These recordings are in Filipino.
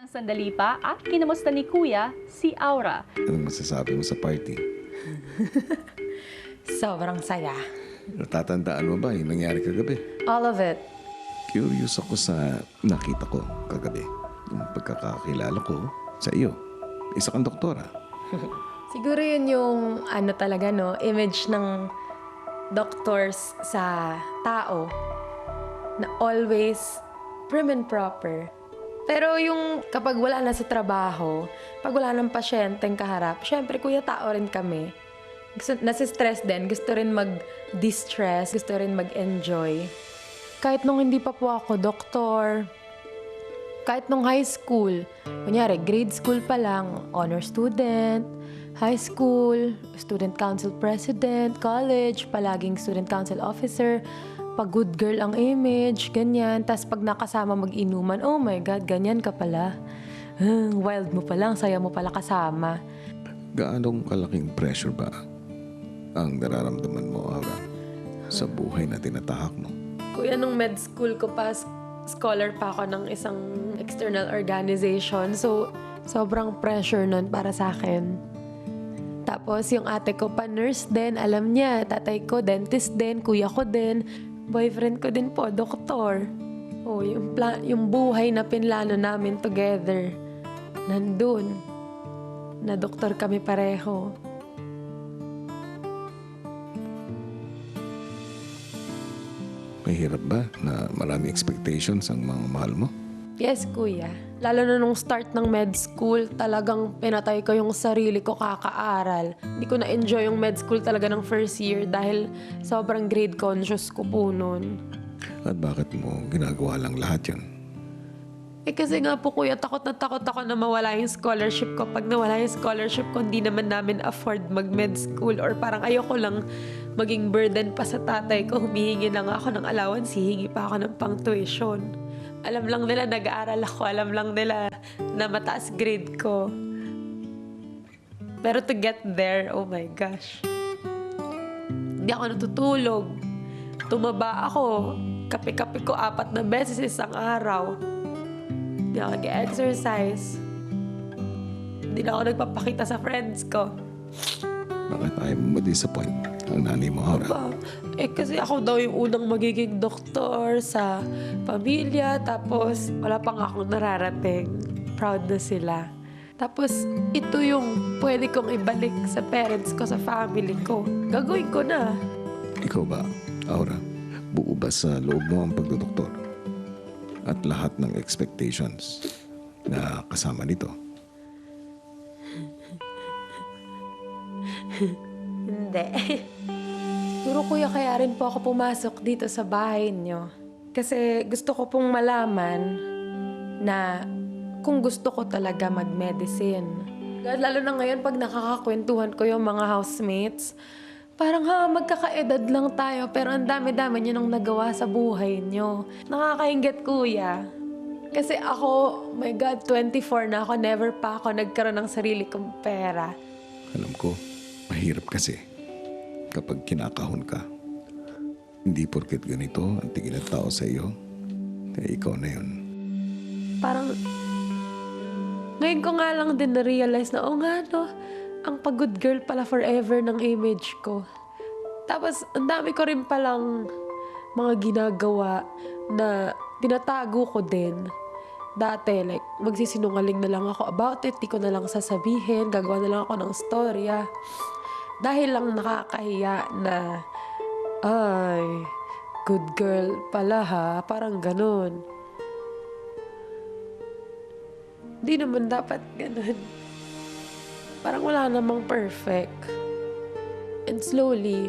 Sandali pa at kinamusta ni Kuya si Aura. Anong masasabi mo sa party? Sobrang saya. Natatandaan mo ba yung nangyari kagabi? All of it. Curious ako sa nakita ko kagabi. Yung pagkakakilala ko sa iyo. Isa kang doktora. Siguro yun yung talaga no, image ng doctors sa tao na always prim and proper. Pero yung kapag wala na sa trabaho, pag wala ng pasyenteng kaharap, syempre kuya tao rin kami. Nasi-stress din, gusto rin mag-distress, gusto rin mag-enjoy. Kahit nung hindi pa po ako doktor, kahit nung high school, kunyari grade school pa lang, honor student, high school, student council president, college, palaging student council officer, pag good girl ang image, ganyan. Tapos pag nakasama mag-inuman, oh my God, ganyan ka pala. Wild mo pala, ang saya mo pala kasama. Gaanong kalaking pressure ba ang nararamdaman mo, Aura, sa buhay na tinatahak mo? Kuya, nung med school ko pa, scholar pa ako ng isang external organization. So, sobrang pressure nun para sa akin. Tapos, yung ate ko pa nurse din, alam niya. Tatay ko, dentist din. Kuya ko din. Boyfriend ko din po, doktor. Oh, yung buhay na pinlano namin together, nandun. Na doktor kami pareho. Mahirap ba na marami expectations ang mga mahal mo? Yes, kuya. Lalo na nung start ng med school, talagang pinatay ko yung sarili ko kakaaral. Hindi ko na-enjoy yung med school talaga ng first year dahil sobrang grade conscious ko po nun. At bakit mo ginagawa lang lahat yun? Kasi nga po kuya, takot ako na mawala yung scholarship ko. Pag nawala yung scholarship ko, hindi naman namin afford mag-med school or parang ayoko lang maging burden pa sa tatay ko. Humihingi na nga ako ng allowance, hihingi pa ako ng pang-tuition. Alam lang nila nag-aaral ako, alam lang nila na mataas grade ko. Pero to get there, oh my gosh. Hindi ako natutulog. Tumaba ako. Kape-kape ko 4 na beses isang araw. Hindi ako nag-exercise. Hindi na ako nagpapakita sa friends ko. Bakit ayaw mo ma-disappoint ang nanay mo, Aura? Kasi ako daw yung unang magiging doktor sa pamilya. Tapos wala pang akong nararating. Proud na sila. Tapos ito yung pwede kong ibalik sa parents ko, sa family ko. Gagawin ko na. Ikaw ba, Aura? Buo ba sa loob mo ang pagdodoktor? At lahat ng expectations na kasama nito? Hindi. Siguro kuya, kaya rin po ako pumasok dito sa bahay niyo. Kasi gusto ko pong malaman na kung gusto ko talaga mag-medicine. Lalo na ngayon pag nakakakwentuhan ko yung mga housemates, parang magkakaedad lang tayo pero ang dami-dami niyo nang nagawa sa buhay niyo. Nakakainggit kuya. Kasi ako, my God, 24 na ako, never pa ako nagkaroon ng sarili kong pera. Alam ko, mahirap kasi kapag kinakahon ka. Hindi porket ganito ang tingin ng tao sa iyo, ikaw na yun. Parang, ngayon ko nga lang din na-realize na, nga no, ang pag-good girl pala forever ng image ko. Tapos, ang dami ko rin palang mga ginagawa na tinatago ko din. Dati, like, magsisinungaling na lang ako about it, di ko na lang sasabihin, gagawa na lang ako ng storya. Dahil lang nakakahiya na, ay, good girl pala ha, parang ganun. Di naman dapat ganun. Parang wala namang perfect. And slowly,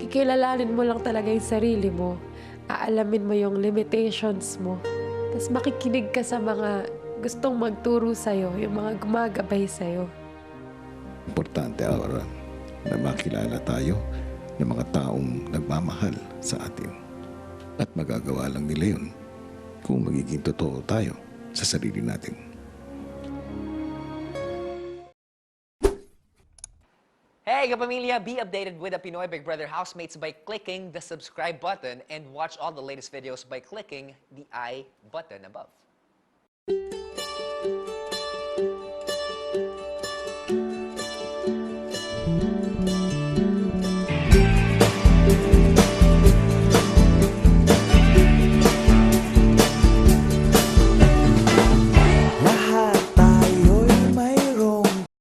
kikilalanin mo lang talaga yung sarili mo. Aalamin mo yung limitations mo. Tapos makikinig ka sa mga gustong magturo sa'yo, yung mga gumagabay sa'yo. Importante, Aura, na makilala tayo ng mga taong nagmamahal sa atin. At magagawa lang nila yun kung magiging totoo tayo sa sarili natin. Hey, kapamilya! Be updated with the Pinoy Big Brother housemates by clicking the subscribe button and watch all the latest videos by clicking the I button above.